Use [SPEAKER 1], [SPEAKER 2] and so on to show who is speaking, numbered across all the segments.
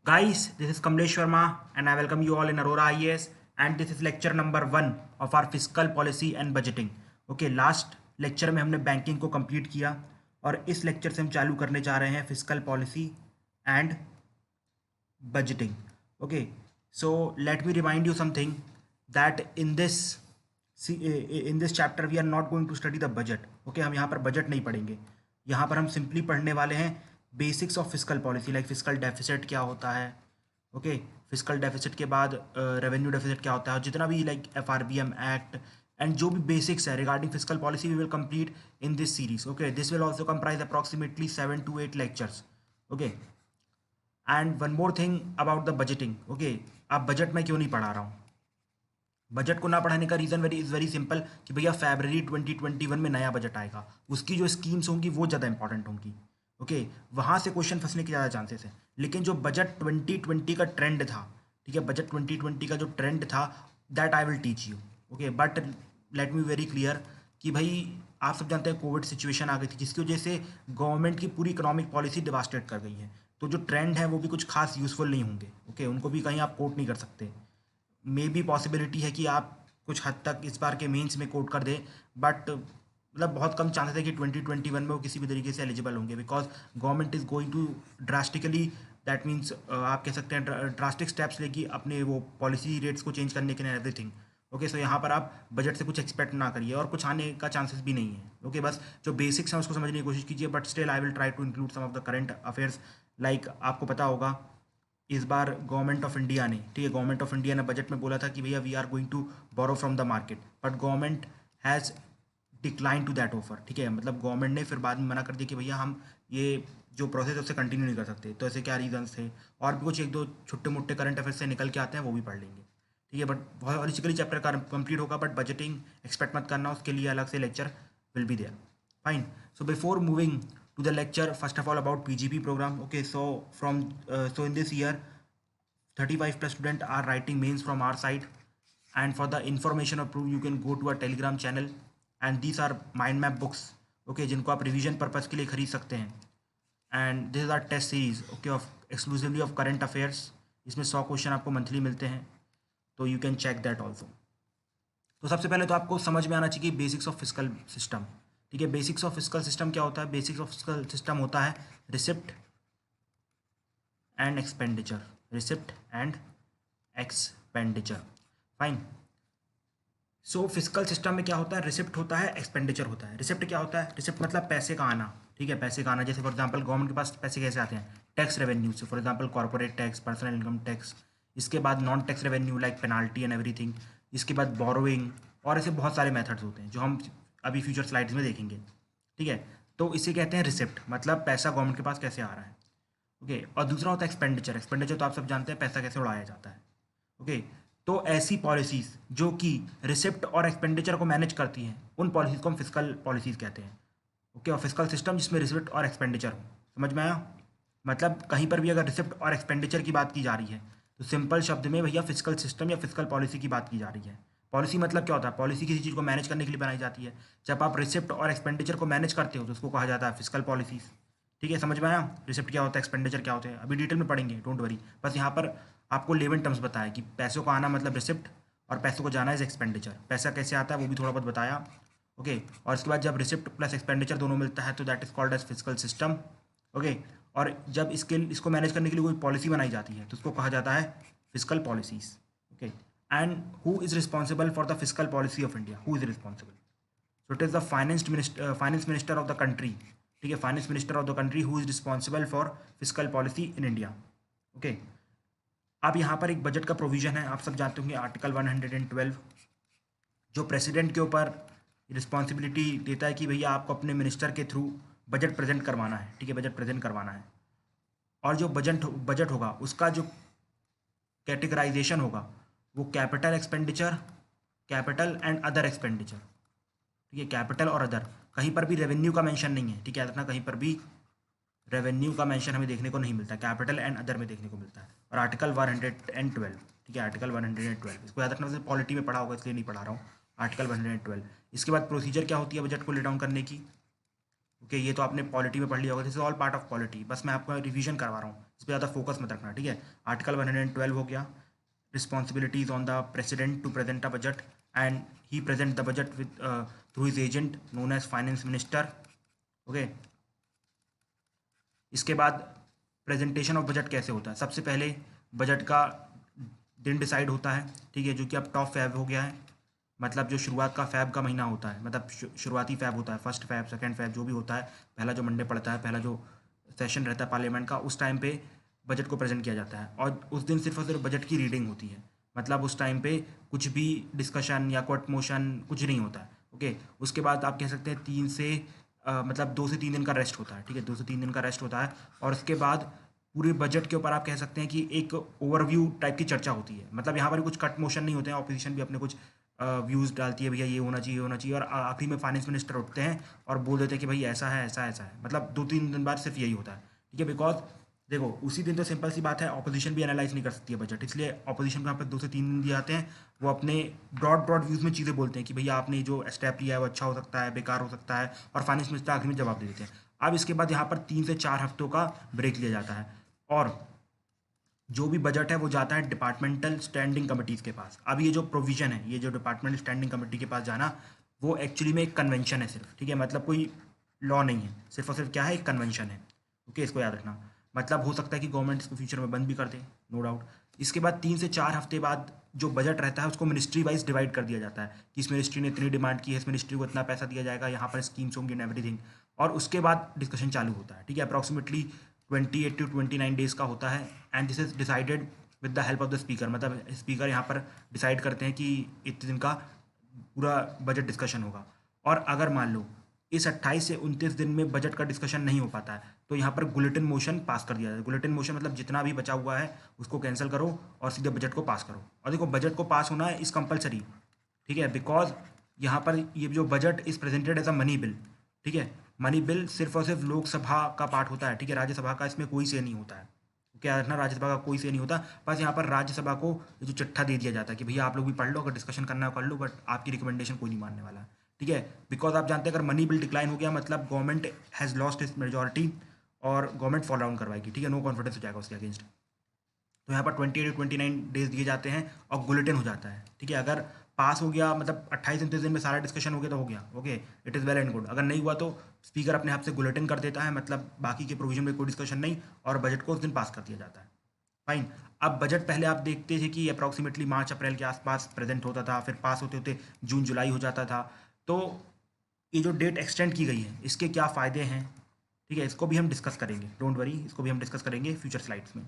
[SPEAKER 1] Guys, this is Kamlesh Sharma and I welcome you all in Aurora IAS and this is lecture number 1 of our fiscal policy and budgeting. Okay, last lecture में हमने banking को complete किया और इस lecture से हम चालू करने जा रहे हैं fiscal policy and budgeting. Okay, so let me remind you something that in this chapter we are not going to study the budget. Okay, हम यहाँ पर बजट नहीं पढ़ेंगे. यहाँ पर हम सिंपली पढ़ने वाले हैं basics of fiscal policy, like fiscal deficit क्या होता है. ओके, फिस्कल डेफिसिट के बाद रेवेन्यू डेफिसिट क्या होता है, जितना भी लाइक FRBM एक्ट एंड जो भी बेसिक्स है regarding fiscal policy we will complete in this series. Okay, this will also comprise approximately 7 to 8 lectures. Okay, and one more thing about the budgeting. Okay, आप budget में क्यों नहीं पढ़ा रहा हूँ. बजट को ना पढ़ाने का रीज़न वेरी सिंपल कि भैया फरवरी 2021 में नया बजट आएगा, उसकी जो स्कीम्स होंगी वो ज़्यादा इंपॉर्टेंट होंगी. ओके, वहाँ से क्वेश्चन फंसने के ज़्यादा चांसेस है. लेकिन जो बजट 2020 का ट्रेंड था, ठीक है, बजट 2020 का जो ट्रेंड था that I will teach you. Okay, but let me very clear कि भाई आप सब जानते हैं कोविड सिचुएशन आ गई थी जिसकी वजह से गवर्नमेंट की पूरी इकोनॉमिक पॉलिसी डिवास्टेट कर गई है. तो जो ट्रेंड है वो भी कुछ खास यूज़फुल नहीं होंगे. ओके, उनको भी कहीं आप कोट नहीं कर सकते. मे बी पॉसिबिलिटी है कि आप कुछ हद तक इस बार के मेंस में कोट कर दें, बट मतलब बहुत कम चांसेस है कि 2021 में वो किसी भी तरीके से एलिजिबल होंगे, because government is going to drastically, that means आप कह सकते हैं ड्रास्टिक स्टेप्स लेगी अपने वो पॉलिसी रेट्स को चेंज करने के लिए एवरीथिंग. ओके, सो यहाँ पर आप बजट से कुछ एक्सपेक्ट ना करिए और कुछ आने का चांसेस भी नहीं है. ओके, बस जो बेसिक्स हैं उसको समझने की कोशिश कीजिए, but still I will try to include some of the current affairs. Like आपको पता होगा इस बार गवर्नमेंट ऑफ इंडिया ने, ठीक है, गवर्नमेंट ऑफ इंडिया ने बजट में बोला था कि भैया we are going to borrow from the market, but government has decline to that offer. ठीक है, मतलब गवर्नमेंट ने फिर बाद में मना कर दिया कि भैया हम ये जो प्रोसेस है उससे कंटिन्यू नहीं कर सकते. तो ऐसे क्या रीजंस थे और भी कुछ एक दो छोटे मोटे करंट अफेयर से निकल के आते हैं, वो भी पढ़ लेंगे. ठीक है, बट बहुत हॉलिस्टिकली चैप्टर का कंप्लीट होगा, बट बजटिंग एक्सपेक्ट मत करना, उसके लिए अलग से lecture will be there. Fine. So before moving to the lecture, first of all about PGP program. Okay, so so in this year 35 plus students are writing mains from our side, and for the information of proof you can go to our telegram channel, and these are mind map books. Okay, जिनको आप revision purpose के लिए खरीद सकते हैं. And this is our test series. Okay, of exclusively of current affairs. इसमें 100 question आपको monthly मिलते हैं, तो you can check that also. तो सबसे पहले तो आपको समझ में आना चाहिए बेसिक्स ऑफ फिस्कल सिस्टम. ठीक है, बेसिक्स ऑफ फिस्कल सिस्टम क्या होता है. बेसिक्स ऑफ फिस्कल सिस्टम होता है receipt and expenditure. Receipt and expenditure. Fine. So fiscal system में क्या होता है, रिसिप्ट होता है, एक्सपेंडिचर होता है. रिसिप्ट क्या होता है, रिसिप्ट मतलब पैसे का आना. ठीक है, पैसे का आना. जैसे फॉर एग्जांपल गवर्नमेंट के पास पैसे कैसे आते हैं, टैक्स रेवेन्यू से. For example corporate tax, personal income tax. इसके बाद non tax revenue like penalty and everything. इसके बाद बोरोइंग, और ऐसे बहुत सारे मेथड्स होते हैं जो हम अभी फ्यूचर स्लाइड्स में देखेंगे. ठीक है, तो इसे कहते हैं रिसिप्ट, मतलब पैसा गवर्नमेंट के पास कैसे आ रहा है. ओके, और दूसरा होता है एक्सपेंडिचर. एक्सपेंडिचर तो आप सब जानते हैं पैसा कैसे उड़ाया जाता है. ओके, तो ऐसी पॉलिसीज़ जो कि रिसिप्ट और एक्सपेंडिचर को मैनेज करती हैं उन पॉलिसीज़ को हम फिस्कल पॉलिसीज़ कहते हैं. ओके, और फिस्कल सिस्टम जिसमें रिसिप्ट और एक्सपेंडिचर हो. समझ में आया. मतलब कहीं पर भी अगर रिसिप्ट और एक्सपेंडिचर की बात की जा रही है तो सिंपल शब्द में भैया फिस्कल सिस्टम या फिस्कल पॉलिसी की बात की जा रही है. पॉलिसी मतलब क्या होता है, पॉलिसी किसी चीज़ को मैनेज करने के लिए बनाई जाती है. जब आप रिसिप्ट और एक्सपेंडिचर को मैनेज करते हो तो उसको कहा जाता है फिस्कल पॉलिसीज़. ठीक है, समझ में आया. रिसिप्ट क्या होता है, एक्सपेंडिचर क्या होते हैं, अभी डिटेल में पढ़ेंगे, डोंट वरी. बस यहाँ पर आपको लेवन टर्म्स बताया कि पैसों का आना मतलब रिसिप्ट और पैसों को जाना इज एक्सपेंडिचर. पैसा कैसे आता है वो भी थोड़ा बहुत बताया. ओके, और इसके बाद जब रिसिप्ट प्लस एक्सपेंडिचर दोनों मिलता है तो that is called as fiscal system. Okay, और जब इसको मैनेज करने के लिए कोई पॉलिसी बनाई जाती है तो उसको कहा जाता है fiscal policies. Okay, and who is responsible for the fiscal policy of India, who is responsible. So it is the finance minister of the country. ठीक है, finance minister of the country who is responsible for fiscal policy in India. Okay, अब यहाँ पर एक budget का provision है, आप सब जानते होंगे आर्टिकल 112, जो प्रेसिडेंट के ऊपर रिस्पॉन्सिबिलिटी देता है कि भैया आपको अपने मिनिस्टर के थ्रू बजट प्रेजेंट करवाना है. ठीक है, बजट प्रेजेंट करवाना है. और जो बजट होगा उसका जो कैटेगराइजेशन होगा वो capital expenditure, capital and other expenditure. ठीक है, कैपिटल और अदर. कहीं पर भी रेवेन्यू का मेंशन नहीं है. ठीक है, याद रखना, कहीं पर भी रेवेन्यू का मेंशन हमें देखने को नहीं मिलता. कैपिटल एंड अदर में देखने को मिलता है. और आर्टिकल 112. ठीक है, आर्टिकल 112 इसको याद रखना. वैसे पॉलिटी में पढ़ा होगा इसलिए नहीं पढ़ा रहा हूँ. आर्टिकल 112. इसके बाद प्रोसीजर क्या होती है बजट को ले डाउन करने की. ओके, ये तो आपने पॉलिटी में पढ़ लिया होगा, this is all part of polity, बस मैं आपको रिवीजन करवा रहा हूँ, इस पर ज़्यादा फोकस मत रखना, ठीक है। आर्टिकल 112 हो गया, responsibilities on the president to present a budget and he present the budget with through his agent known as finance minister, okay. इसके बाद प्रेजेंटेशन ऑफ बजट कैसे होता है, सबसे पहले बजट का दिन डिसाइड होता है, ठीक है, जो कि अब टॉप फैब हो गया है, मतलब जो शुरुआत का फैब का महीना होता है, मतलब शुरुआती फैब होता है, फर्स्ट फैब सेकंड फैब जो भी होता है, पहला जो मंडे पड़ता है, पहला जो सेशन रहता है पार्लियामेंट का, उस टाइम पे बजट को प्रेजेंट किया जाता है और उस दिन सिर्फ और सिर्फ बजट की रीडिंग होती है, मतलब उस टाइम पे कुछ भी डिस्कशन या कोर्ट मोशन कुछ नहीं होता है, ओके। उसके बाद आप कह सकते हैं 2 से 3 दिन का रेस्ट होता है, ठीक है, 2 से 3 दिन का रेस्ट होता है और उसके बाद पूरे बजट के ऊपर आप कह सकते हैं कि एक ओवरव्यू टाइप की चर्चा होती है, मतलब यहाँ पर कुछ कट मोशन नहीं होते हैं, ऑपोजिशन भी अपने कुछ व्यूज़ डालती है, भैया ये होना चाहिए, ये होना चाहिए, और आखिरी में फाइनेंस मिनिस्टर उठते हैं और बोल देते हैं कि भाई ऐसा है, ऐसा ऐसा है, मतलब 2-3 दिन बाद सिर्फ यही होता है, ठीक है। बिकॉज देखो उसी दिन तो सिंपल सी बात है, ऑपोजिशन भी एनालाइज नहीं कर सकती है बजट, इसलिए ऑपोजिशन को यहाँ पर 2 से 3 दिन दिए जाते हैं, वो अपने ब्रॉड ब्रॉड व्यूज़ में चीज़ें बोलते हैं कि भैया आपने जो स्टेप लिया है वो अच्छा हो सकता है, बेकार हो सकता है, और फाइनेंस मिनिस्टर आखिर में जवाब दे देते हैं। अब इसके बाद यहाँ पर 3 से 4 हफ्तों का ब्रेक लिया जाता है और जो भी बजट है वो जाता है डिपार्टमेंटल स्टैंडिंग कमिटीज़ के पास। अब ये जो प्रोविज़न है, ये जो डिपार्टमेंटल स्टैंडिंग कमेटी के पास जाना, वो एक्चुअली में एक कन्वेंशन है सिर्फ, ठीक है, मतलब कोई लॉ नहीं है, सिर्फ और सिर्फ क्या है, एक कन्वेंशन है, ओके, इसको याद रखना। मतलब हो सकता है कि गवर्नमेंट इसको फ्यूचर में बंद भी कर दे, नो डाउट। इसके बाद 3 से 4 हफ्ते बाद जो बजट रहता है उसको मिनिस्ट्री वाइज डिवाइड कर दिया जाता है कि इस मिनिस्ट्री ने इतनी डिमांड की है, इस मिनिस्ट्री को इतना पैसा दिया जाएगा, यहाँ पर स्कीम्स होंगी एंड एवरीथिंग, और उसके बाद डिस्कशन चालू होता है, ठीक है। अप्रॉक्सीमेटली 28 to 29 डेज का होता है and this is decided with the help of the speaker, मतलब स्पीकर यहाँ पर डिसाइड करते हैं कि इतने दिन का पूरा बजट डिस्कशन होगा। और अगर मान लो इस 28 से 29 दिन में बजट का डिस्कशन नहीं हो पाता है तो यहाँ पर बुलेटिन मोशन पास कर दिया जाए। बुलेटिन मोशन मतलब जितना भी बचा हुआ है उसको कैंसिल करो और सीधे बजट को पास करो। और देखो बजट को पास होना है इस कंपलसरी, ठीक है, बिकॉज यहाँ पर ये जो budget is presented as a money bill, ठीक है, मनी बिल सिर्फ और सिर्फ लोकसभा का पार्ट होता है, ठीक है, राज्यसभा का इसमें कोई से नहीं होता है, क्या रखना, राज्यसभा का कोई से नहीं होता। बस यहाँ पर राज्यसभा को ये जो चिट्ठा दे दिया जाता है कि भैया आप लोग भी पढ़ लो, अगर डिस्कशन करना है कर लो, बट आपकी रिकमेंडेशन कोई नहीं मानने वाला, ठीक है। बिकॉज आप जानते हैं अगर मनी बिल डिक्लाइन हो गया मतलब गवर्नमेंट हैज़ लॉस्ट इस मेजोरिटी और गवर्नमेंट फॉल डाउन करवाएगी, ठीक है, नो कॉन्फिडेंस हो जाएगा उसके अगेंस्ट। तो यहाँ पर 28 to 29 डेज दिए जाते हैं और बुलेटिन हो जाता है, ठीक है। अगर पास हो गया मतलब 28-29 दिन में सारा डिस्कशन हो गया तो हो गया, okay, it is well and good. अगर नहीं हुआ तो स्पीकर अपने हाथ से बुलेटिन कर देता है, मतलब बाकी के प्रोविजन में कोई डिस्कशन नहीं, और बजट को उस दिन पास कर दिया जाता है, फाइन। अब बजट पहले आप देखते थे कि अप्रॉक्सीमेटली मार्च अप्रैल के आसपास प्रेजेंट होता था, फिर पास होते होते जून जुलाई हो जाता था। तो ये जो डेट एक्सटेंड की गई है इसके क्या फ़ायदे हैं, ठीक है, इसको भी हम डिस्कस करेंगे, डोंट वरी, इसको भी हम डिस्कस करेंगे फ्यूचर स्लाइड्स में।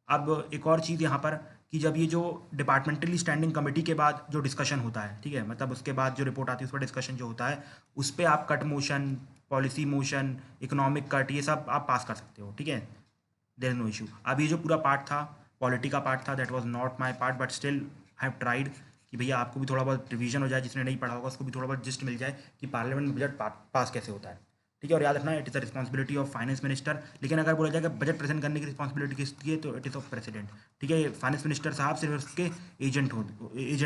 [SPEAKER 1] अब एक और चीज़ यहाँ पर कि जब ये जो डिपार्टमेंटली स्टैंडिंग कमेटी के बाद जो डिस्कशन होता है, ठीक है, मतलब उसके बाद जो रिपोर्ट आती है उस पर डिस्कशन जो होता है उस पर आप cut motion, policy motion, economic cut, ये सब आप पास कर सकते हो, ठीक है, देयर इज नो इशू। अब ये जो पूरा पार्ट था पॉलिटी का पार्ट था, that was not my part, but still I have tried कि भैया आपको भी थोड़ा बहुत रिवीजन हो जाए, जिसने नहीं पढ़ा होगा उसको भी थोड़ा बहुत जिस्ट मिल जाए कि पार्लियामेंट में बजट पास कैसे होता है, ठीक है। और याद रखना it is the responsibility of finance minister, लेकिन अगर बोला जाए कि बजट प्रेजेंट करने की रिस्पॉन्सिबिलिटी किसकी है तो इट इज़ ऑफ प्रेसिडेंट, ठीक है। फाइनेंस मिनिस्टर साहब सिर्फ उसके एजेंट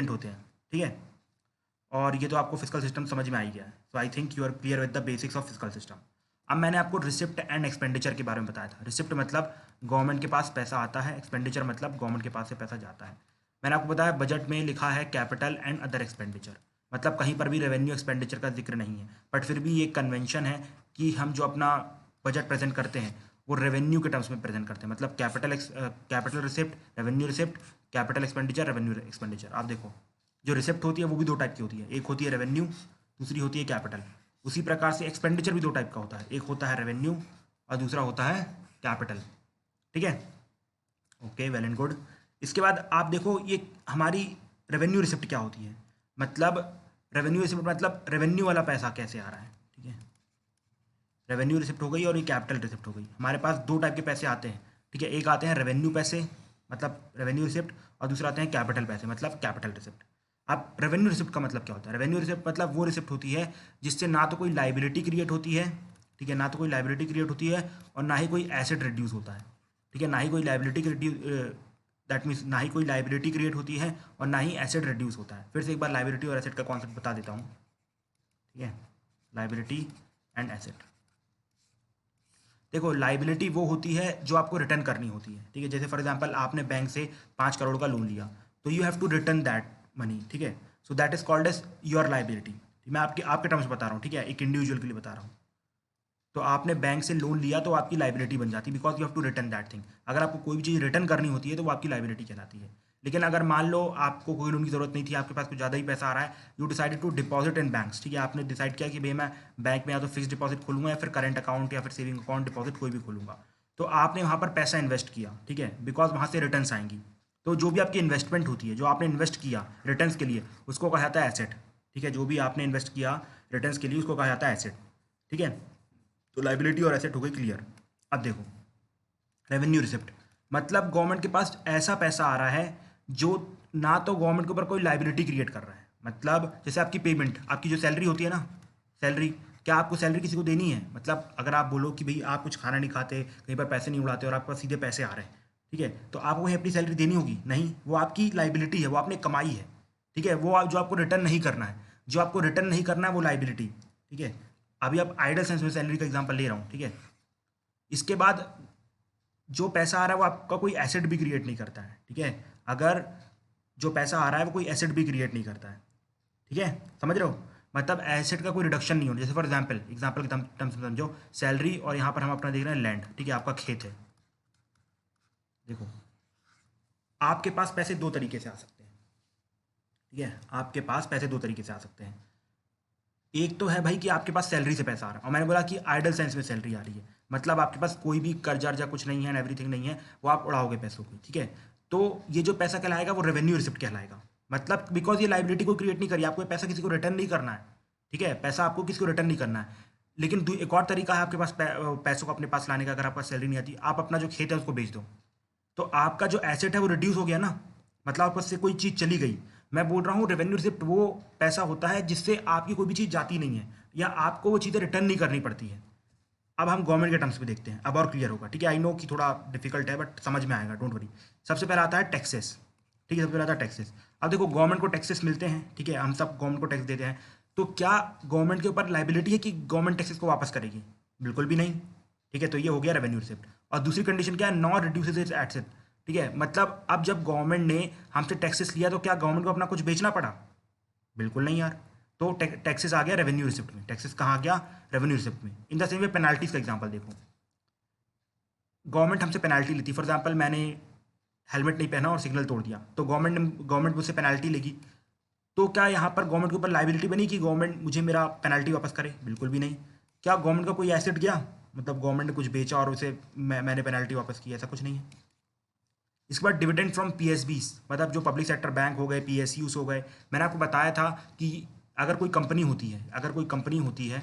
[SPEAKER 1] होते हैं, ठीक है। और ये तो आपको फिजिकल सिस्टम समझ में आ ही गया है, so I think you are clear with the basics of physical system. अब मैंने आपको रिसिप्ट एंड एक्सपेंडिचर के बारे में बताया था। रिसिप्ट मतलब गवर्नमेंट के पास पैसा आता है, एक्सपेंडिचर मतलब गवर्नमेंट के पास से पैसा जाता है। मैंने आपको बताया बजट में लिखा है कैपिटल एंड अदर एक्सपेंडिचर, मतलब कहीं पर भी रेवेन्यू एक्सपेंडिचर का जिक्र नहीं है, बट फिर भी ये कन्वेंशन है कि हम जो अपना बजट प्रेजेंट करते हैं वो रेवेन्यू के टर्म्स में प्रेजेंट करते हैं, मतलब capital receipt, revenue receipt, capital expenditure, revenue expenditure. आप देखो जो रिसिप्ट होती है वो भी 2 टाइप की होती है, एक होती है रेवेन्यू, दूसरी होती है कैपिटल। उसी प्रकार से एक्सपेंडिचर भी 2 टाइप का होता है, एक होता है रेवेन्यू और दूसरा होता है कैपिटल, ठीक है, ओके, वेल एंड गुड। इसके बाद आप देखो ये हमारी रेवेन्यू रिसिप्ट क्या होती है, मतलब रेवेन्यू रिसिप्ट मतलब रेवेन्यू वाला पैसा कैसे आ रहा है, ठीक है। रेवेन्यू रिसिप्ट हो गई और ये कैपिटल रिसिप्ट हो गई। हमारे पास 2 टाइप के पैसे आते हैं, ठीक है, एक आते हैं रेवेन्यू पैसे मतलब रेवेन्यू रिसिप्ट, और दूसरा आते हैं कैपिटल पैसे मतलब कैपिटल रिसिप्ट। अब रेवेन्यू रिसिप्ट का मतलब क्या होता है, रेवेन्यू रिसिप्ट मतलब वो रिसिप्ट होती है जिससे ना तो कोई लाइबिलिटी क्रिएट होती है, ठीक है, ना तो कोई लाइबिलिटी क्रिएट होती है और ना ही कोई एसेट रिड्यूस होता है, ठीक है, ना ही कोई लाइबिलिटी दैट मीन्स ना ही कोई लाइबिलिटी क्रिएट होती है और ना ही एसेट रिड्यूस होता है। फिर से एक बार लाइबिलिटी और एसेट का कॉन्सेप्ट बता देता हूँ, ठीक है, लाइबिलिटी एंड एसेट। देखो लाइबिलिटी वो होती है जो आपको रिटर्न करनी होती है, ठीक है। जैसे फॉर एग्जांपल आपने बैंक से 5 करोड़ का लोन लिया, तो you have to return that money, ठीक है। So that is called as your liability. मैं आपके टर्म्स बता रहा हूँ, ठीक है, एक इंडिविजुअल के लिए बता रहा हूँ। तो आपने बैंक से लोन लिया तो आपकी लाइबिलिटी बन जाती है, because you have to return that thing. अगर आपको कोई भी चीज़ रिटर्न करनी होती है तो वो आपकी लाइबिलिटी कहलाती है। लेकिन अगर मान लो आपको कोई लोन की जरूरत नहीं थी, आपके पास कुछ ज़्यादा ही पैसा आ रहा है, you decided to deposit in banks, ठीक है। आपने डिसाइड किया कि भाई मैं बैंक में या तो फिक्स डिपॉजिट खोलूंगा या फिर करंट अकाउंट या फिर सेविंग अकाउंट डिपॉजिट कोई भी खोलूंगा। तो आपने वहाँ पर पैसा इन्वेस्ट किया, ठीक है, बिकॉज वहाँ से रिटर्न्स आएंगी। तो जो भी आपकी इन्वेस्टमेंट होती है, जो आपने इन्वेस्ट किया रिटर्न्स के लिए, उसको कहा जाता है एसेट, ठीक है। जो भी आपने इन्वेस्ट किया रिटर्न्स के लिए उसको कहा जाता है एसेट, ठीक है। तो लाइबिलिटी और एसेट हो गई क्लियर। अब देखो रेवेन्यू रिसिप्ट, मतलब गवर्नमेंट के पास ऐसा पैसा आ रहा है जो ना तो गवर्नमेंट के ऊपर कोई लाइबिलिटी क्रिएट कर रहा है। मतलब जैसे आपकी पेमेंट, आपकी जो सैलरी होती है ना, सैलरी, क्या आपको सैलरी किसी को देनी है? मतलब अगर आप बोलो कि भाई आप कुछ खाना नहीं खाते, कहीं पर पैसे नहीं उड़ाते और आपके पास सीधे पैसे आ रहे हैं, ठीक है, तो आपको वहीं अपनी सैलरी देनी होगी? नहीं, वो आपकी लाइबिलिटी है, वो आपने कमाई है, ठीक है। वो जो आपको रिटर्न नहीं करना है, जो आपको रिटर्न नहीं करना है वो लाइबिलिटी, ठीक है। अभी आप आइडल सेंस में सैलरी का एग्जांपल ले रहा हूँ, ठीक है। इसके बाद जो पैसा आ रहा है वो आपका कोई एसेट भी क्रिएट नहीं करता है, ठीक है। अगर जो पैसा आ रहा है वो कोई एसेट भी क्रिएट नहीं करता है, ठीक है, समझ रहे हो? मतलब एसेट का कोई रिडक्शन नहीं होना। जैसे फॉर एग्जाम्पल के टर्म्स में समझो, सैलरी और यहाँ पर हम अपना देख रहे हैं लैंड, ठीक है, आपका खेत है। देखो आपके पास पैसे दो तरीके से आ सकते हैं, ठीक है, आपके पास पैसे दो तरीके से आ सकते हैं। एक तो है भाई कि आपके पास सैलरी से पैसा आ रहा है, और मैंने बोला कि आइडल सेंस में सैलरी आ रही है, मतलब आपके पास कोई भी कर्जा अर्जा कुछ नहीं है एंड एवरीथिंग नहीं है, वो आप उड़ाओगे पैसों की, ठीक है। तो ये जो पैसा कहलाएगा वो रेवेन्यू रिसिप्ट कहलाएगा। मतलब बिकॉज ये लाइबिलिटी को क्रिएट नहीं करी, आपको ये पैसा किसी को रिटर्न नहीं करना है, ठीक है, पैसा आपको किसी को रिटर्न नहीं करना है। लेकिन एक और तरीका है आपके पास पैसों को अपने पास लाने का। अगर आपका सैलरी नहीं आती, आप अपना जो खेत है उसको बेच दो, तो आपका जो एसेट है वो रिड्यूस हो गया ना, मतलब आपके पास से कोई चीज़ चली गई। मैं बोल रहा हूँ रेवेन्यू रिसिप्ट वो पैसा होता है जिससे आपकी कोई भी चीज़ जाती नहीं है या आपको वो चीज़ें रिटर्न नहीं करनी पड़ती है। अब हम गवर्नमेंट के टर्म्स में देखते हैं, अब और क्लियर होगा, ठीक है। आई नो कि थोड़ा डिफिकल्ट है बट समझ में आएगा, डोंट वरी। सबसे पहले आता है टैक्सेस, ठीक है, सबसे पहले आता है टैक्सेस। अब देखो गवर्नमेंट को टैक्सेस मिलते हैं, ठीक है, हम सब गवर्नमेंट को टैक्स देते हैं। तो क्या गवर्नमेंट के ऊपर लाइबिलिटी है कि गवर्नमेंट टैक्सेस को वापस करेगी? बिल्कुल भी नहीं, ठीक है। तो ये हो गया रेवेन्यू रिसिप्ट। और दूसरी कंडीशन क्या है? नॉट रिड्यूसेस इट्स एसेट, ठीक है। मतलब अब जब गवर्नमेंट ने हमसे टैक्सेस लिया तो क्या गवर्नमेंट को अपना कुछ बेचना पड़ा? बिल्कुल नहीं यार। तो टैक्सेस आ गया रेवेन्यू रिसिप्ट में। टैक्सेस कहाँ आ गया? रेवेन्यू रिसिप्ट में। In the same way penalties का एग्जांपल देखो, गवर्नमेंट हमसे पेनाल्टी लेती, फॉर एग्जांपल मैंने हेलमेट नहीं पहना और सिग्नल तोड़ दिया, तो गवर्नमेंट मुझसे पेनाल्टी लेगी। तो क्या यहाँ पर गवर्नमेंट के ऊपर लाइबिलिटी बनी कि गवर्नमेंट मुझे मेरा पेनाल्टी वापस करे? बिल्कुल भी नहीं। क्या गवर्नमेंट का कोई एसेट गया, मतलब गवर्नमेंट ने कुछ बेचा और उसे मैंने पेनाल्टी वापस की? ऐसा कुछ नहीं है। इसके बाद डिविडेंड फ्रॉम पीएसबीज, मतलब जो पब्लिक सेक्टर बैंक हो गए, पीएसयूज हो गए। मैंने आपको बताया था कि अगर कोई कंपनी होती है,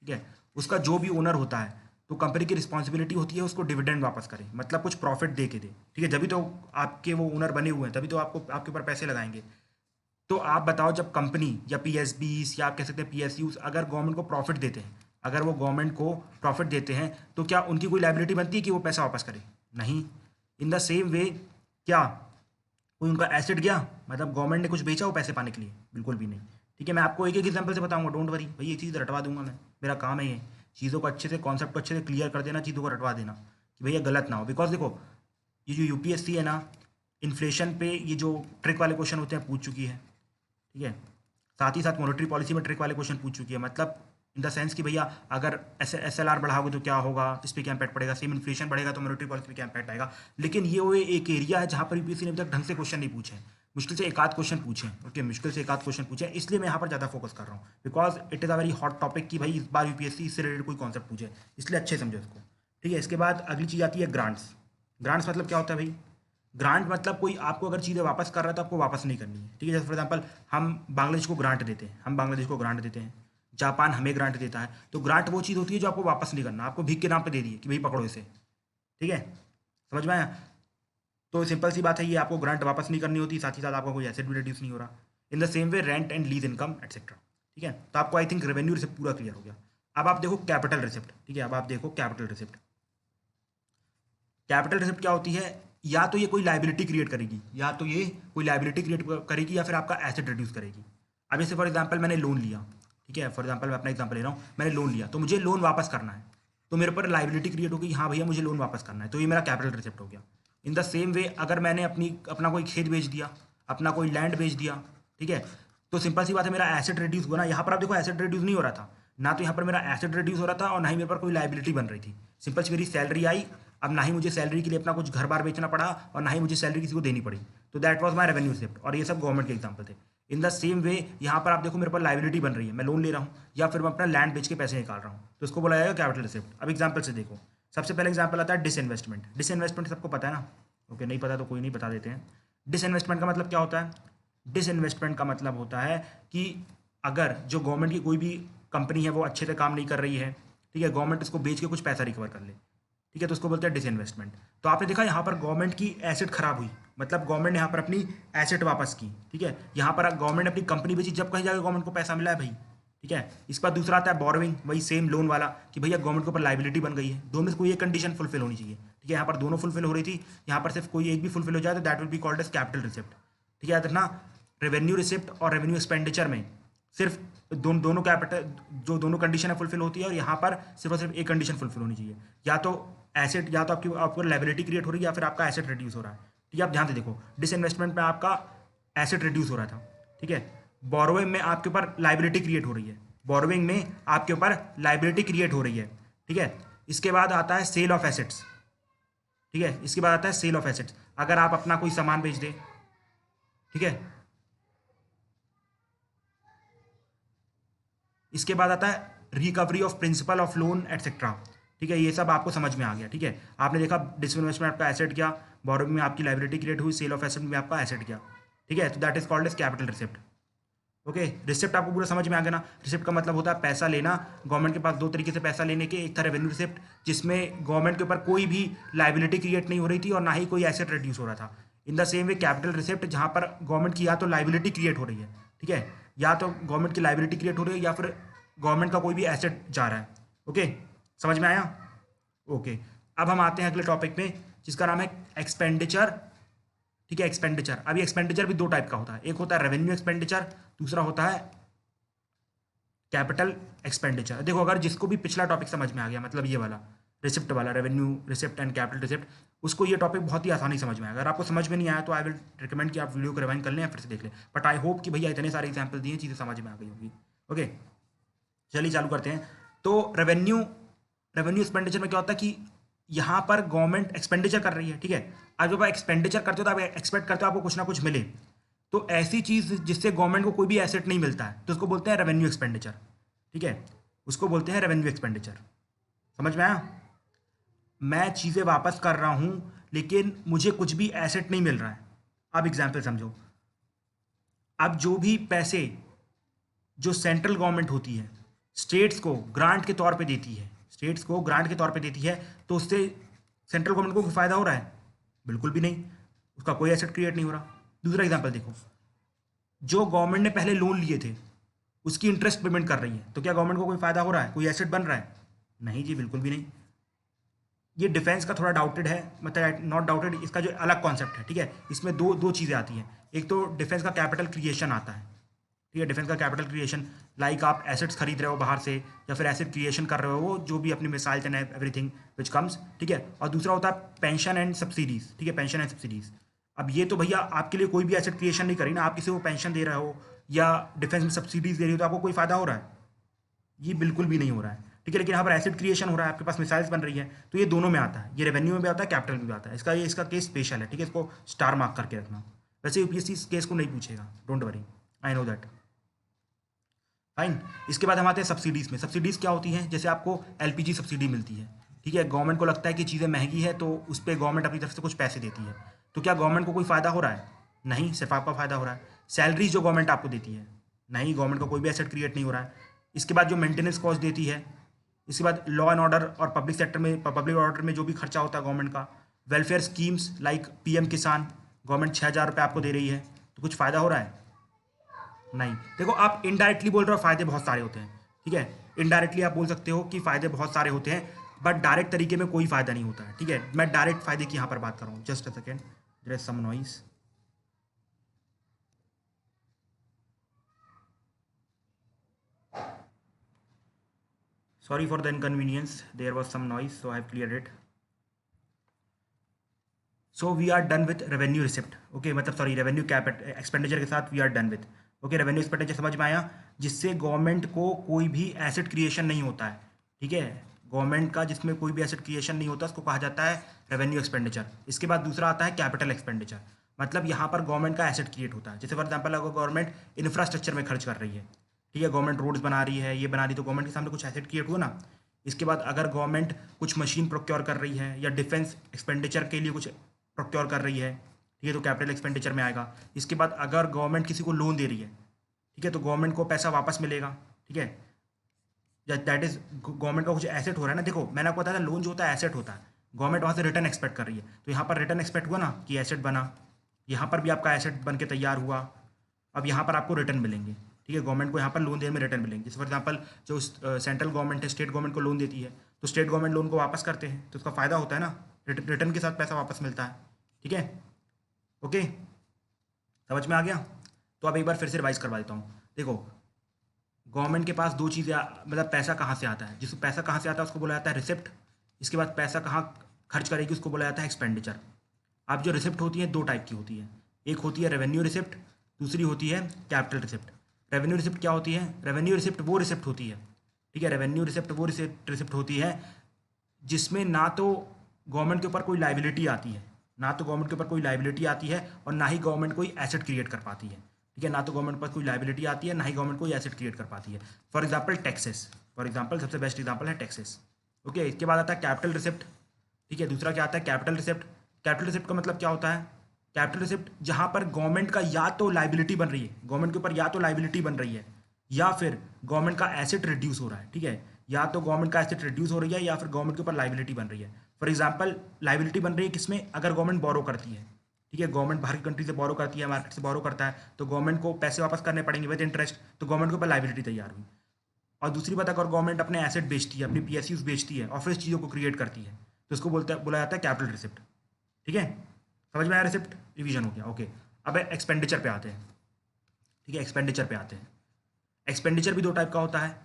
[SPEAKER 1] ठीक है, उसका जो भी ओनर होता है, तो कंपनी की रिस्पॉन्सिबिलिटी होती है उसको डिविडेंड वापस करे, मतलब कुछ प्रॉफिट दे के दे, ठीक है। जब भी तो आपके वो ओनर बने हुए हैं, तभी तो आपको आपके ऊपर पैसे लगाएंगे। तो आप बताओ, जब कंपनी या पीएसबीज या आप कह सकते हैं पीएसयूज अगर गवर्नमेंट को प्रॉफिट देते हैं, अगर वो गवर्नमेंट को प्रॉफिट देते हैं, तो क्या उनकी कोई लाइबिलिटी बनती है कि वो पैसा वापस करे? नहीं। इन द सेम वे, क्या कोई उनका एसेट गया, मतलब गवर्नमेंट ने कुछ बेचा वो पैसे पाने के लिए? बिल्कुल भी नहीं, ठीक है। मैं आपको एक एक एग्जांपल से बताऊंगा, डोंट वरी भाई, ये चीज़ रटवा दूंगा मैं, मेरा काम है ये, चीज़ों को अच्छे से, कॉन्सेप्ट को अच्छे से क्लियर कर देना, चीज़ों को रटवा देना कि भैया गलत ना हो। बिकॉज देखो ये जो यूपीएससी है ना, इन्फ्लेशन पे ये जो ट्रिक वाले क्वेश्चन होते हैं पूछ चुकी है, ठीक है। साथ ही साथ मॉनेटरी पॉलिसी में ट्रिक वाले क्वेश्चन पूछ चुकी है, मतलब इन द सेंस कि भैया अगर एसएलआर बढ़ाओगे तो क्या होगा, इस पर क्या इम्पैक्ट पड़ेगा, सेम इन्फ्लेशन बढ़ेगा तो मॉनेटरी पॉलिसी पे क्या इम्पैक्ट आएगा। लेकिन ये वो एक एरिया है जहाँ पर यूपीएससी ने अभी तक ढंग से क्वेश्चन नहीं पूछे, मुश्किल से एक आध क्वेश्चन पूछे, ओके, मुश्किल से एक आध क्वेश्चन पूछे, इसलिए मैं यहाँ पर ज़्यादा फोकस कर रहा हूँ, because it is a very hot topic कि भाई इस बार यूपीएससी इससे रिलेटेड कोई कॉन्सेप्ट पूछे, इसलिए अच्छे समझो इसको, ठीक है। इसके बाद अगली चीज़ आती है ग्रांट्स। ग्रांट्स मतलब क्या होता है भाई? ग्रांट मतलब कोई आपको अगर चीज़ें वापस कर रहा है तो आपको वापस नहीं करनी है, ठीक है। जैसे फॉर एग्जांपल हम बांग्लादेश को ग्रांट देते हैं, जापान हमें ग्रांट देता है, तो ग्रांट वो चीज़ होती है जो आपको वापस नहीं करना, आपको भीख के नाम पे दे दी है कि भाई पकड़ो इसे, ठीक है, समझ में आया? तो सिंपल सी बात है, ये आपको ग्रांट वापस नहीं करनी होती, साथ ही साथ आपका कोई एसेट भी रिड्यूस नहीं हो रहा। In the same way rent and lease income etcetera, ठीक है। तो आपको आई थिंक रेवेन्यू रिसिप्ट पूरा क्लियर हो गया। अब आप देखो कैपिटल रिसिप्ट, ठीक है, अब आप देखो कैपिटल रिसिप्ट। कैपिटल रिसिप्ट क्या होती है? या तो ये कोई लाइबिलिटी क्रिएट करेगी, या फिर आपका एसेट रिड्यूस करेगी। अब जैसे फॉर एग्जांपल मैंने लोन लिया, ठीक है, फॉर एग्जांपल मैं अपना एग्जांपल ले रहा हूँ, मैंने लोन लिया तो मुझे लोन वापस करना है, तो मेरे ऊपर लाइबिलिटी क्रिएट होगी, हाँ भैया मुझे लोन वापस करना है, तो ये मेरा कैपिटल रिसिप्ट हो गया। इन द सेम वे अगर मैंने अपना कोई खेत बेच दिया, अपना कोई लैंड बेच दिया, ठीक है, तो सिंपल सी बात है, मेरा एसेट रिड्यूस हुआ ना। यहाँ पर आप देखो एसेट रिड्यूस नहीं हो रहा था ना, तो यहाँ पर मेरा एसेट रिड्यूस हो रहा था और ना ही मेरे पर कोई लाइबिलिटी बन रही थी। सिंपल सी मेरी सैलरी आई, अब ना ही मुझे सैलरी के लिए अपना कुछ घर बार बेचना पड़ा और ना ही मुझे सैलरी किसी को देनी पड़ी। तो that was my revenue receipt, और ये सब गवर्नमेंट के एग्जाम्पल थे। इन द सेम वे यहाँ पर आप देखो मेरे पर लाइबिलिटी बन रही है, मैं लोन ले रहा हूँ या फिर मैं अपना लैंड बेच के पैसे निकाल रहा हूँ, तो इसको बोला जाएगा कैपिटल रिसिप्ट। अब एग्जाम्पल से देखो, सबसे पहले एग्जाम्पल आता है डिसइन्वेस्टमेंट। डिसइन्वेस्टमेंट सबको पता है ना? ओके, नहीं पता तो कोई नहीं, बता देते हैं। डिसइन्वेस्टमेंट का मतलब क्या होता है? डिसइन्वेस्टमेंट का मतलब होता है कि अगर जो गवर्नमेंट की कोई भी कंपनी है वो अच्छे से काम नहीं कर रही है, ठीक है, गवर्नमेंट उसको बेच के कुछ पैसा रिकवर कर ले, ठीक है, तो उसको बोलते हैं डिसइन्वेस्टमेंट। तो आपने देखा यहाँ पर गवर्नमेंट की एसेट खराब हुई, मतलब गवर्नमेंट ने यहाँ पर अपनी एसेट वापस की, ठीक है, यहाँ पर गवर्नमेंट ने अपनी कंपनी बेची, जब कहीं जाकर गवर्नमेंट को पैसा मिला है भाई, ठीक है। इसके बाद दूसरा आता है बोरोइंग, वही सेम लोन वाला, कि भैया गवर्नमेंट के ऊपर लाइबिलिटी बन गई है, दोनों में से कोई एक कंडीशन फुलफिल होनी चाहिए, ठीक है, यहाँ पर दोनों फुलफिल हो रही थी, यहाँ पर सिर्फ कोई एक भी फुलफिल हो जाए तो that will be called as capital receipt, ठीक है। याद रखना, रेवेन्यू रिसिप्ट और रेवेन्यू एक्सपेंडिचर में सिर्फ दोनों कैपिटल, जो दोनों कंडीशन है फुलफिल होती है, और यहाँ पर सिर्फ और सिर्फ एक कंडीशन फुलफिल होनी चाहिए, या तो एसेट, या तो आपको लाइबिलिटी क्रिएट हो रही है या फिर आपका एसेट रिड्यूस हो रहा है, ठीक है। आप ध्यान से देखो, डिसइन्वेस्टमेंट में आपका एसेट रिड्यूस हो रहा था, ठीक है, बोरोइंग में आपके ऊपर लाइबिलिटी क्रिएट हो रही है, बोरोइंग में आपके ऊपर लाइबिलिटी क्रिएट हो रही है, ठीक है। इसके बाद आता है सेल ऑफ एसेट्स, ठीक है, इसके बाद आता है सेल ऑफ एसेट्स, अगर आप अपना कोई सामान बेच दें, ठीक है। इसके बाद आता है recovery of principle of loan etcetera, ठीक है, ये सब आपको समझ में आ गया, ठीक है। आपने देखा डिसइन्वेस्टमेंट में आपका एसेट गया, बोरोइंग में आपकी लाइबिलिटी क्रिएट हुई, सेल ऑफ एसेट में आपका एसेट गया, ठीक है, तो that is called as capital receipt. Okay, receipt आपको पूरा समझ में आ गया ना? रिसिप्ट का मतलब होता है पैसा लेना, गवर्नमेंट के पास दो तरीके से पैसा लेने के, एक था रेवेन्यू रिसिप्ट, जिसमें गवर्नमेंट के ऊपर कोई भी लाइबिलिटी क्रिएट नहीं हो रही थी और ना ही कोई एसेट रिड्यूस हो रहा था। In the same way capital receipt, जहाँ पर गवर्नमेंट की या तो लाइबिलिटी क्रिएट हो रही है, ठीक है, या तो गवर्नमेंट की लाइबिलिटी क्रिएट हो रही है या फिर गवर्नमेंट का कोई भी एसेट जा रहा है। ओके, समझ में आया? ओके, अब हम आते हैं अगले टॉपिक में, जिसका नाम है एक्सपेंडिचर, ठीक है, एक्सपेंडिचर। अभी एक्सपेंडिचर भी दो टाइप का होता है, एक होता है रेवेन्यू एक्सपेंडिचर, दूसरा होता है कैपिटल एक्सपेंडिचर। देखो, अगर जिसको भी पिछला टॉपिक समझ में आ गया, मतलब ये वाला रिसिप्ट वाला, revenue receipt and capital receipt, उसको ये टॉपिक बहुत ही आसानी समझ में आएगा। अगर आपको समझ में नहीं आया तो आई विल रिकमेंड कि आप वीडियो को रिवाइंड कर लें या फिर से देख लें, बट आई होप कि भैया इतने सारे एग्जाम्पल दिए, चीज़ें समझ में आ गई होगी। ओके, चलिए चालू करते हैं। तो रेवेन्यू रेवेन्यू एक्सपेंडिचर में क्या होता है कि यहाँ पर गवर्नमेंट एक्सपेंडिचर कर रही है, ठीक है। अब जब आप एक्सपेंडिचर करते हो तो आप एक्सपेक्ट करते हो आपको कुछ ना कुछ मिले, तो ऐसी चीज़ जिससे गवर्नमेंट को कोई भी एसेट नहीं मिलता है, तो उसको बोलते हैं रेवेन्यू एक्सपेंडिचर, ठीक है, उसको बोलते हैं रेवेन्यू एक्सपेंडिचर। समझ में आया? मैं चीज़ें वापस कर रहा हूँ लेकिन मुझे कुछ भी एसेट नहीं मिल रहा है। अब एग्जाम्पल समझो, अब जो भी पैसे जो सेंट्रल गवर्नमेंट होती है स्टेट्स को ग्रांट के तौर पे देती है, स्टेट्स को ग्रांट के तौर पे देती है, तो उससे सेंट्रल गवर्नमेंट को कोई फायदा हो रहा है? बिल्कुल भी नहीं, उसका कोई एसेट क्रिएट नहीं हो रहा। दूसरा एग्जांपल देखो, जो गवर्नमेंट ने पहले लोन लिए थे उसकी इंटरेस्ट पेमेंट कर रही है, तो क्या गवर्नमेंट को कोई फायदा हो रहा है, कोई एसेट बन रहा है? नहीं जी, बिल्कुल भी नहीं। ये डिफेंस का थोड़ा डाउटेड है, मतलब नॉट डाउटेड, इसका जो अलग कॉन्सेप्ट है, ठीक है, इसमें दो दो चीज़ें आती हैं। एक तो डिफेंस का कैपिटल क्रिएशन आता है, ठीक है, डिफेंस का कैपिटल क्रिएशन, लाइक आप एसेट्स खरीद रहे हो बाहर से या फिर एसेट क्रिएशन कर रहे हो, जो भी अपनी missiles and everything which comes, ठीक है। और दूसरा होता है पेंशन एंड सब्सिडीज, ठीक है, पेंशन एंड सब्सिडीज। अब ये तो भैया आपके लिए कोई भी एसेट क्रिएशन नहीं करी ना, आप किसी को पेंशन दे रहे हो या डिफेंस में सब्सिडीज दे रही हो, तो आपको कोई फायदा हो रहा है? ये बिल्कुल भी नहीं हो रहा है, ठीक है। लेकिन यहाँ पर एसिड क्रिएशन हो रहा है, आपके पास मिसाइल्स बन रही है, तो ये दोनों में आता है, ये रेवेन्यू में भी आता है, कैपिटल में भी आता है। इसका केस स्पेशल है, ठीक है, इसको स्टार मार्क करके रखना। वैसे यूपीएससी इस केस को नहीं पूछेगा, don't worry, I know that, fine. इसके बाद हम आते हैं सब्सिडीज़ में। सब्सिडीज़ क्या होती हैं? जैसे आपको एलपीजी सब्सिडी मिलती है, ठीक है, गवर्नमेंट को लगता है कि चीज़ें महंगी है तो उस पर गवर्नमेंट अपनी तरफ से कुछ पैसे देती है, तो क्या गवर्नमेंट को कोई फ़ायदा हो रहा है? नहीं, सिर्फ आपका फ़ायदा हो रहा है। सैलरीज जो गवर्नमेंट आपको देती है, नहीं, गवर्नमेंट को कोई भी एसेट क्रिएट नहीं हो रहा है। इसके बाद जो मेंटेनेंस कॉस्ट देती है, इसके बाद लॉ एंड ऑर्डर और पब्लिक सेक्टर में, पब्लिक ऑर्डर में जो भी खर्चा होता है गवर्नमेंट का, वेलफेयर स्कीम्स लाइक पीएम किसान, गवर्नमेंट 6,000 रुपये आपको दे रही है, तो कुछ फ़ायदा हो रहा है? नहीं। देखो, आप इनडायरेक्टली बोल रहे हो फायदे बहुत सारे होते हैं, ठीक है, इनडायरेक्टली आप बोल सकते हो कि फायदे बहुत सारे होते हैं, बट डायरेक्ट तरीके में कोई फायदा नहीं होता है, ठीक है। मैं डायरेक्ट फायदे की यहाँ पर बात कर रहा हूँ, just a second, there is some noise. Sorry for the inconvenience, there was some noise, so I have cleared it. So we are done with revenue receipt. Okay, मतलब सॉरी रेवेन्यू कैपिटल एक्सपेंडिचर के साथ we are done with. Okay, revenue expenditure समझ में आया, जिससे government को कोई भी एसेट क्रिएशन नहीं होता है. ठीक है, गवर्नमेंट का जिसमें कोई भी एसेट क्रिएशन नहीं होता उसको कहा जाता है रेवेन्यू एक्सपेंडिचर. इसके बाद दूसरा आता है कैपिटल एक्सपेंडिचर. मतलब यहाँ पर गवर्नमेंट का एसेट क्रिएट होता है. जैसे फॉर एग्जाम्पल अगर गवर्नमेंट इंफ्रास्ट्रक्चर में खर्च कर रही है, ठीक है, गवर्नमेंट रोड्स बना रही है, ये बना रही, तो गवर्नमेंट के सामने कुछ एसेट क्रिएट हुआ ना. इसके बाद अगर गवर्नमेंट कुछ मशीन प्रोक्योर कर रही है या डिफेंस एक्सपेंडिचर के लिए कुछ प्रोक्योर कर रही है, ठीक है, तो कैपिटल एक्सपेंडिचर में आएगा. इसके बाद अगर गवर्नमेंट किसी को लोन दे रही है, ठीक है, तो गवर्नमेंट को पैसा वापस मिलेगा. ठीक है, दैट इज गवर्नमेंट का कुछ एसेट हो रहा है ना. देखो मैंने आपको बताया था लोन जो होता है एसेट होता है, गवर्नमेंट वहाँ से रिटर्न एक्सपेक्ट कर रही है, तो यहाँ पर रिटर्न एक्सपेक्ट हुआ ना कि एसेट बना, यहाँ पर भी आपका एसेट बन के तैयार हुआ. अब यहाँ पर आपको रिटर्न मिलेंगे. ठीक है, गवर्नमेंट को यहाँ पर लोन देने में रिटर्न मिलेंगे. जैसे फॉर एग्जाम्पल जो सेंट्रल गवर्नमेंट है स्टेट गवर्नमेंट को लोन देती है, तो स्टेट गवर्नमेंट लोन को वापस करते हैं, तो उसका फायदा होता है ना, रिटर्न के साथ पैसा वापस मिलता है. ठीक है, ओके, समझ में आ गया. तो अब एक बार फिर से रिवाइज करवा देता हूँ. देखो गवर्नमेंट के पास दो चीज़ें, मतलब पैसा कहाँ से आता है, जिसको पैसा कहाँ से आता है उसको बोला जाता है रिसिप्ट. इसके बाद पैसा कहाँ खर्च करेगी उसको बोला जाता है एक्सपेंडिचर. अब जो रिसिप्ट होती है दो टाइप की होती है, एक होती है रेवेन्यू रिसिप्ट, दूसरी होती है कैपिटल रिसिप्ट. रेवेन्यू रिसिप्ट क्या होती है, रेवेन्यू रिसिप्ट वो रिसिप्ट होती है, ठीक है, रेवेन्यू रिसिप्ट वो रिसिप्ट होती है जिसमें ना तो गवर्नमेंट के ऊपर कोई लाइबिलिटी आती है, ना तो गवर्नमेंट के ऊपर कोई लाइबिलिटी आती है और ना ही गवर्नमेंट कोई एसेट क्रिएट कर पाती है. ठीक है, ना तो गवर्नमेंट पर कोई लाइबिलिटी आती है, ना ही गवर्नमेंट कोई एसेट क्रिएट कर पाती है. For example taxes, for example सबसे बेस्ट एग्जाम्पल है टैक्सेस. ओके, इसके बाद आता है कैपिटल रिसिप्ट. ठीक है, दूसरा क्या आता है कैपिटल रिसिप्ट. कैपिटल रिसिप्ट का मतलब क्या होता है, कैपिटल रिसिप्ट जहाँ पर गवर्नमेंट का या तो लाइबिलिटी बन रही है, गवर्नमेंट के ऊपर या तो लाइबिलिटी बन रही है या फिर गवर्नमेंट का एसेट रिड्यूस हो रहा है. ठीक है, या तो गवर्नमेंट का एसेट रिड्यूस हो रही है या फिर गवर्नमेंट के ऊपर लाइबिलिटी बन रही है. फॉर एग्जाम्पल लाइबिलिटी बन रही है किसमें, अगर गवर्नमेंट बोरो करती है, ठीक है, गवर्नमेंट बाहर की कंट्री से बोरो करती है, मार्केट से बोरो करता है, तो गवर्नमेंट को पैसे वापस करने पड़ेंगे विद इंटरेस्ट, तो गवर्नमेंट के ऊपर लाइबिलिटी तैयार हुई. और दूसरी बात, अगर गवर्नमेंट अपने एसेट बेचती है, अपनी पीएसयूज बेचती है और फिर इस चीज़ों को क्रिएट करती है, तो उसको बोला जाता है कैपिटल रिसिप्ट. ठीक है, समझ में आया, रिसिप्ट रिवीजन हो गया. ओके, अब एक्सपेंडिचर पे आते हैं. ठीक है, एक्सपेंडिचर पे आते हैं. एक्सपेंडिचर भी दो टाइप का होता है,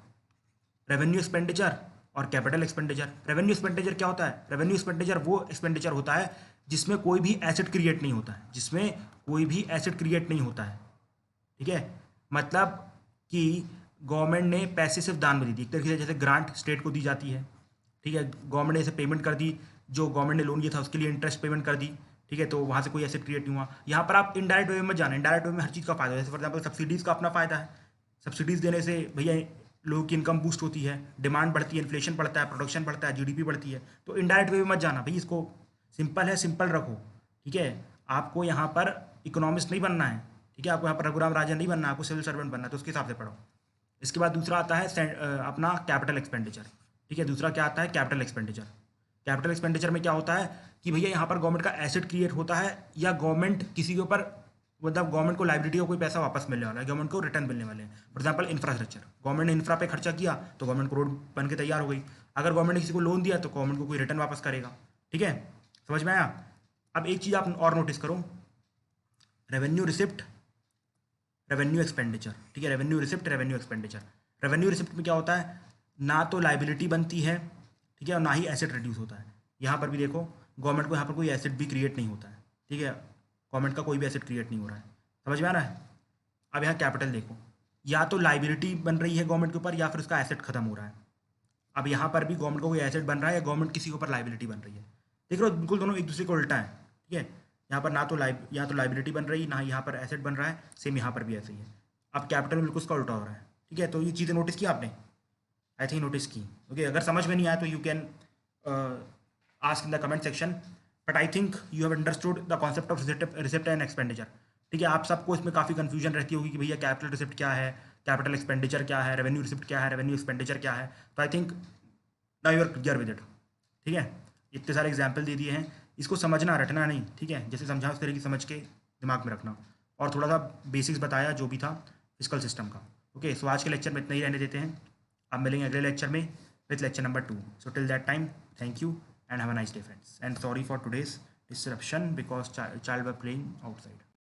[SPEAKER 1] रेवेन्यू एक्सपेंडिचर और कैपिटल एक्सपेंडिचर. रेवेन्यू एक्सपेंडिचर क्या होता है, रेवेन्यू एक्सपेंडिचर वो एक्सपेंडिचर होता है जिसमें कोई भी एसेट क्रिएट नहीं होता है, जिसमें कोई भी एसेट क्रिएट नहीं होता है. ठीक है, मतलब कि गवर्नमेंट ने पैसे सिर्फ दान में दी थी, एक तरीके से जैसे ग्रांट स्टेट को दी जाती है. ठीक है, गवर्नमेंट ने इसे पेमेंट कर दी, जो गवर्नमेंट ने लोन लिया था उसके लिए इंटरेस्ट पेमेंट कर दी. ठीक है, तो वहाँ से कोई एसेट क्रिएट नहीं हुआ. यहाँ पर आप इनडायरेक्ट वे में जाना, इनडायरेक्ट वे में हर चीज़ का फायदा है. जैसे फॉर एग्जाम्पल सब्सिडीज़ का अपना फायदा है, सब्सिडीज़ देने से भैया लोगों की इनकम बूस्ट होती है, डिमांड बढ़ती है, इन्फ्लेशन बढ़ता है, प्रोडक्शन बढ़ता है, जीडीपी बढ़ती है. तो इनडायरेक्ट वे में मत जाना भाई, इसको सिंपल है, सिंपल रखो. ठीक है, आपको यहाँ पर इकोनॉमिस्ट नहीं बनना है, ठीक है, आपको यहाँ पर रघुराम राजन नहीं बनना, आपको सिविल सर्वेंट बनना है, तो उसके हिसाब से पढ़ो. इसके बाद दूसरा आता है अपना कैपिटल एक्सपेंडिचर. ठीक है, दूसरा क्या आता है कैपिटल एक्सपेंडिचर. कैपिटल एक्सपेंडिचर में क्या होता है कि भैया यहाँ पर गवर्नमेंट का एसेट क्रिएट होता है या गवर्नमेंट किसी के ऊपर, मतलब गवर्नमेंट को लाइबिलिटी का कोई पैसा वापस मिलने वाला है, गवर्नमेंट को रिटर्न मिलने वाले हैं. फॉर एग्जाम्पल इंफ्रास्ट्रक्चर, गवर्नमेंट ने इंफ्रा पे खर्चा किया तो गवर्नमेंट को रोड बन के तैयार हो गई. अगर गवर्नमेंट ने किसी को लोन दिया तो गवर्नमेंट को कोई रिटर्न वापस करेगा. ठीक है, समझ में आया. अब एक चीज़ आप और नोटिस करो, रेवेन्यू रिसिप्ट, रेवेन्यू एक्सपेंडिचर. ठीक है, revenue receipt, revenue expenditure. Revenue receipt में क्या होता है, ना तो लाइबिलिटी बनती है, ठीक है, और ना ही एसेट रिड्यूस होता है. यहाँ पर भी देखो गवर्नमेंट को यहाँ पर कोई एसेट भी क्रिएट नहीं होता है. ठीक है, गवर्नमेंट का कोई भी एसेट क्रिएट नहीं हो रहा है. समझ में आ रहा है. अब यहाँ कैपिटल देखो, या तो लाइबिलिटी बन रही है गवर्नमेंट के ऊपर या फिर उसका एसेट खत्म हो रहा है. अब यहाँ पर भी गवर्नमेंट को कोई एसेट बन रहा है या गवर्नमेंट किसी के ऊपर लाइबिलिटी बन रही है. देख लो बिल्कुल दोनों एक दूसरे को उल्टा है. ठीक है, यहाँ पर ना तो यहाँ तो लाइबिलिटी बन रही, ना यहाँ पर एसेट बन रहा है. सेम यहाँ पर भी ऐसे ही है. अब कैपिटल में बिल्कुल उसका उल्टा हो रहा है. ठीक है, तो ये चीज़ें नोटिस की आपने, आई थिंक नोटिस की. ओके, अगर समझ में नहीं आया तो you can ask in the comment section, but I think you have understood the concept of receipt and expenditure. ठीक है, आप सबको इसमें काफ़ी कन्फ्यूजन रहती होगी कि भैया कैपिटल रिसिप्ट क्या है, कैपिटल एक्सपेंडिचर क्या है, रेवेन्यू रिसिप्ट क्या है, रेवेन्यू एक्सपेंडिचर क्या है. तो I think now you are clear with it. ठीक है, इतने सारे एग्जाम्पल दे दिए हैं, इसको समझना, रटना नहीं. ठीक है, जैसे समझा उस तरीके समझ के दिमाग में रखना, और थोड़ा सा बेसिक्स बताया जो भी था फिजिकल सिस्टम का. ओके, सो आज के लेक्चर में इतना ही रहने देते हैं. अब मिलेंगे अगले लेक्चर में with lecture number 2. So till that time, thank you and have a nice day friends, and sorry for today's disruption because child were playing outside.